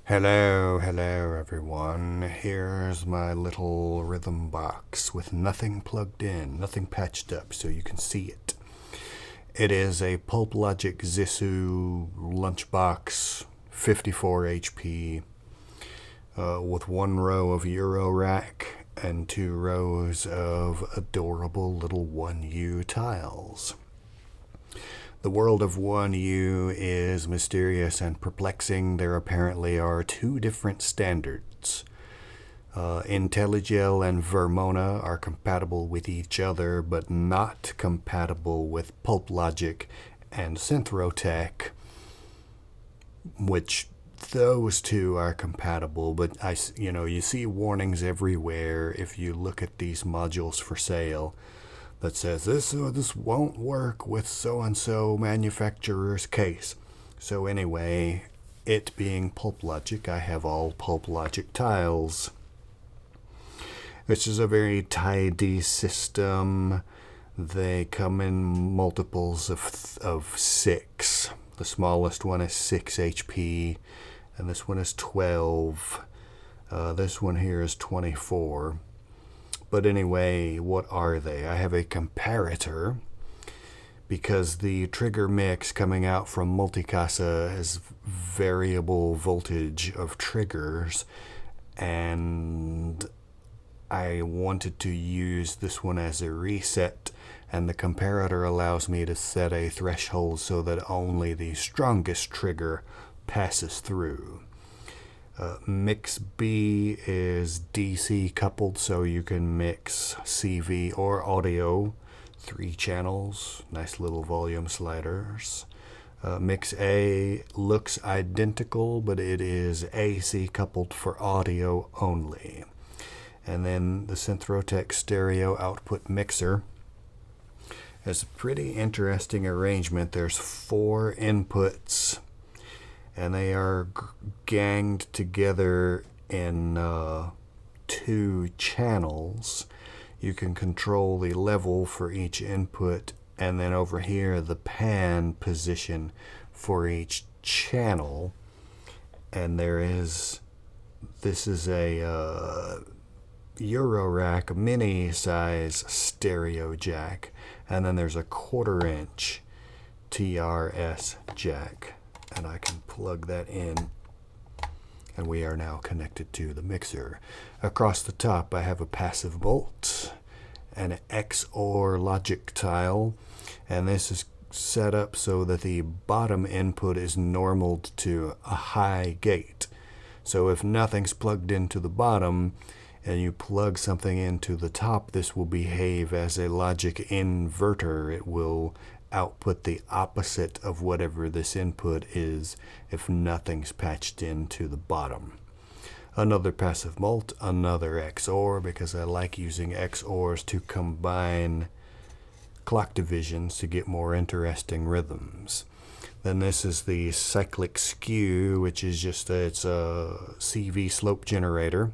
Hello everyone. Here's my little rhythm box with nothing plugged in, nothing patched up so you can see it. It is a Pulp Logic Zissou lunchbox, 54 HP, with one row of Euro rack and 2 rows of adorable little 1U tiles. The world of 1U is mysterious and perplexing. There apparently are 2 different standards. IntelliGel and Vermona are compatible with each other, but not compatible with Pulp Logic and Synthrotech, which those 2 are compatible, but you see warnings everywhere if you look at these modules for sale that says this won't work with so-and-so manufacturer's case. So anyway, it being Pulp Logic, I have all Pulp Logic tiles. This is a very tidy system. They come in multiples of 6. The smallest one is 6 HP, and this one is 12. This one here is 24. But anyway, what are they? I have a comparator because the trigger mix coming out from Multicassa has variable voltage of triggers, and I wanted to use this one as a reset, and the comparator allows me to set a threshold so that only the strongest trigger passes through. Mix B is DC coupled, so you can mix CV or audio, 3 channels, nice little volume sliders. Mix A looks identical, but it is AC coupled for audio only. And then the Synthrotech stereo output mixer has a pretty interesting arrangement. There's 4 inputs, and they are ganged together in 2 channels. You can control the level for each input, and then over here the pan position for each channel. And this is a Eurorack mini size stereo jack, and then there's a 1/4 inch TRS jack, and I can plug that in, and we are now connected to the mixer. Across the top I have a passive bolt, an XOR logic tile, and this is set up so that the bottom input is normaled to a high gate. So if nothing's plugged into the bottom and you plug something into the top, this will behave as a logic inverter. It will output the opposite of whatever this input is if nothing's patched into the bottom. Another passive mult, another XOR, because I like using XORs to combine clock divisions to get more interesting rhythms. Then this is the cyclic skew, which is it's a CV slope generator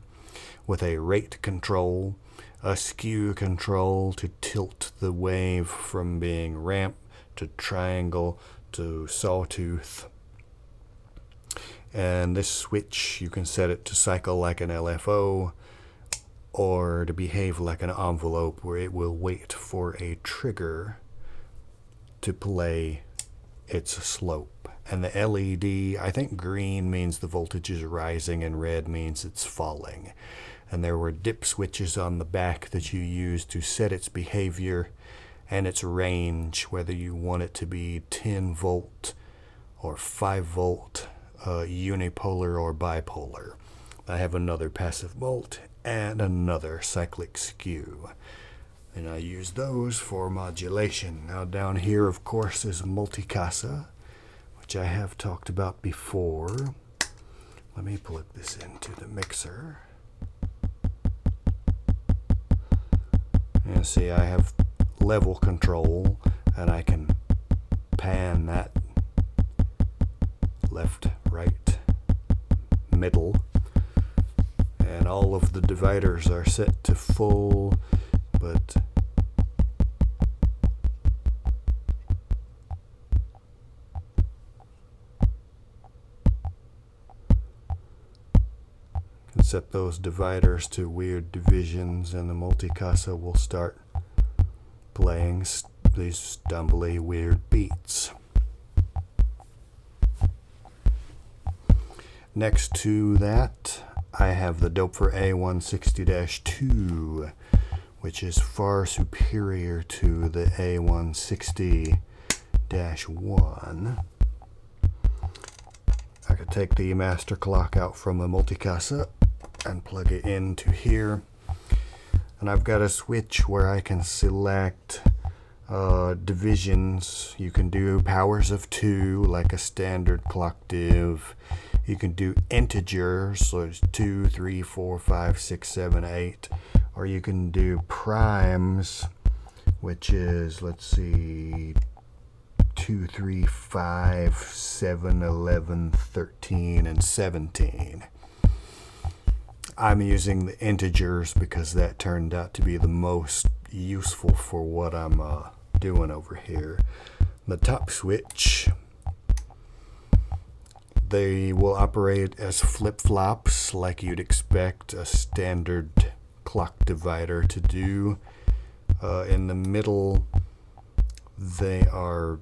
with a rate control, a skew control to tilt the wave from being ramp to triangle to sawtooth. And this switch, you can set it to cycle like an LFO or to behave like an envelope, where it will wait for a trigger to play its slope. And the LED, I think green means the voltage is rising and red means it's falling. And there were dip switches on the back that you use to set its behavior and its range, whether you want it to be 10 volt or 5 volt, unipolar or bipolar. I have another passive bolt and another cyclic skew, and I use those for modulation. Now down here, of course, is Multicassa, which I have talked about before. Let me plug this into the mixer. And see, I have level control, and I can pan that left, right, middle, and all of the dividers are set to full, but set those dividers to weird divisions, and the Multicassa will start playing these stumbly weird beats. Next to that, I have the Dope for A160-2, which is far superior to the A160-1. I could take the master clock out from the Multicassa and plug it into here. And I've got a switch where I can select divisions. You can do powers of 2 like a standard clock div. You can do integers, so it's 2, 3, 4, 5, 6, 7, 8. Or you can do primes, which is, let's see, 2, 3, 5, 7, 11, 13, and 17. I'm using the integers because that turned out to be the most useful for what I'm doing over here. The top switch, they will operate as flip-flops like you'd expect a standard clock divider to do. In the middle, they are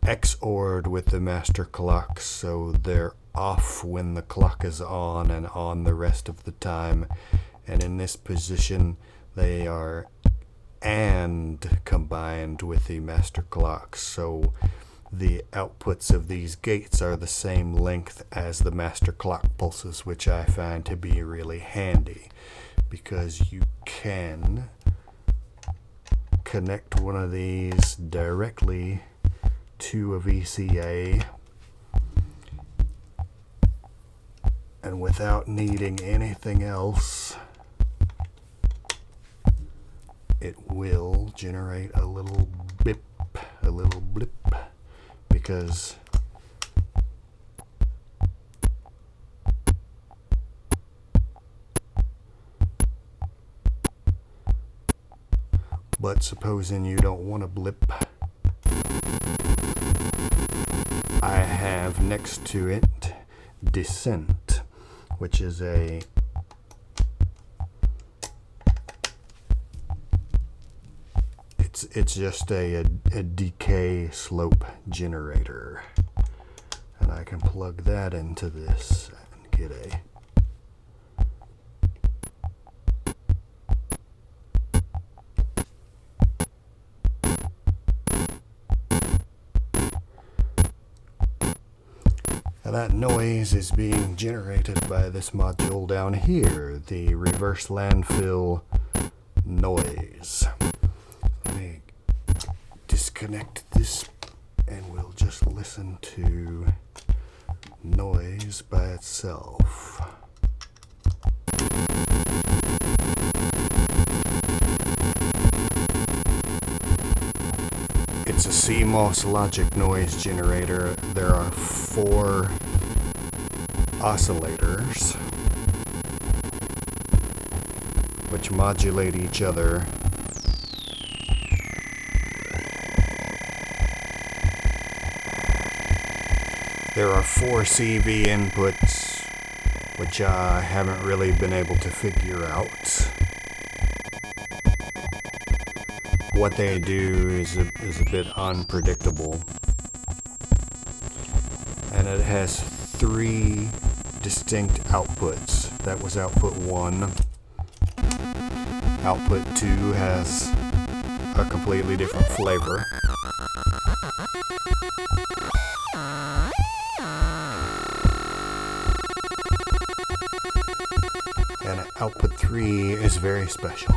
XOR'd with the master clock, so they're off when the clock is on and on the rest of the time. And in this position, they are AND combined with the master clock, so the outputs of these gates are the same length as the master clock pulses, which I find to be really handy because you can connect one of these directly to a VCA and without needing anything else, it will generate a little blip, because but supposing you don't want a blip, I have next to it descent, which is it's just a decay slope generator, and I can plug that into this and get a and that noise is being generated by this module down here, the ReverseLandfill NOISE. Let me disconnect this and we'll just listen to noise by itself. It's a CMOS logic noise generator. There are 4 oscillators which modulate each other. There are 4 CV inputs, which I haven't really been able to figure out. What they do is a bit unpredictable. And it has 3 distinct outputs. That was output 1. Output 2 has a completely different flavor. And output 3 is very special,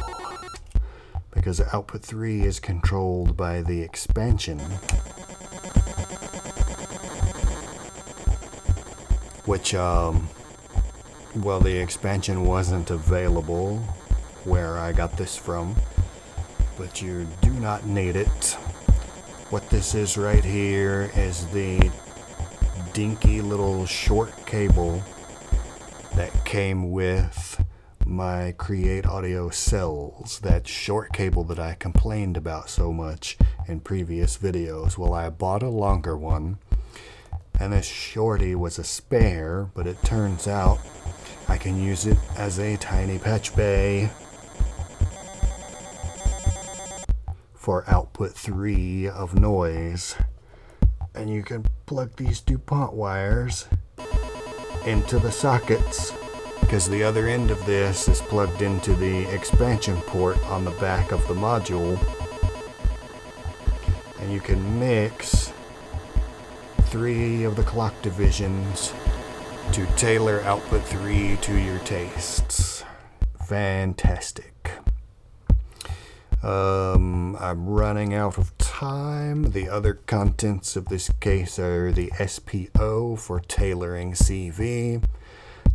because output 3 is controlled by the expansion, which, well, the expansion wasn't available where I got this from, but you do not need it. What this is right here is the dinky little short cable that came with my Create Audio cells, that short cable that I complained about so much in previous videos. Well, I bought a longer one, and this shorty was a spare, but it turns out I can use it as a tiny patch bay for output 3 of noise. And you can plug these DuPont wires into the sockets, because the other end of this is plugged into the expansion port on the back of the module. And you can mix 3 of the clock divisions to tailor output 3 to your tastes. Fantastic. I'm running out of time. The other contents of this case are the SPO for tailoring CV,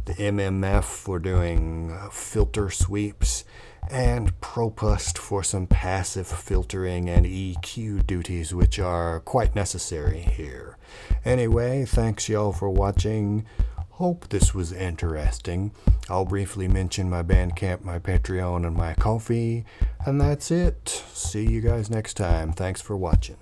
the MMF for doing filter sweeps, and Propust for some passive filtering and EQ duties, which are quite necessary here. Anyway, thanks y'all for watching. Hope this was interesting. I'll briefly mention my Bandcamp, my Patreon, and my Ko-fi, and that's it. See you guys next time. Thanks for watching.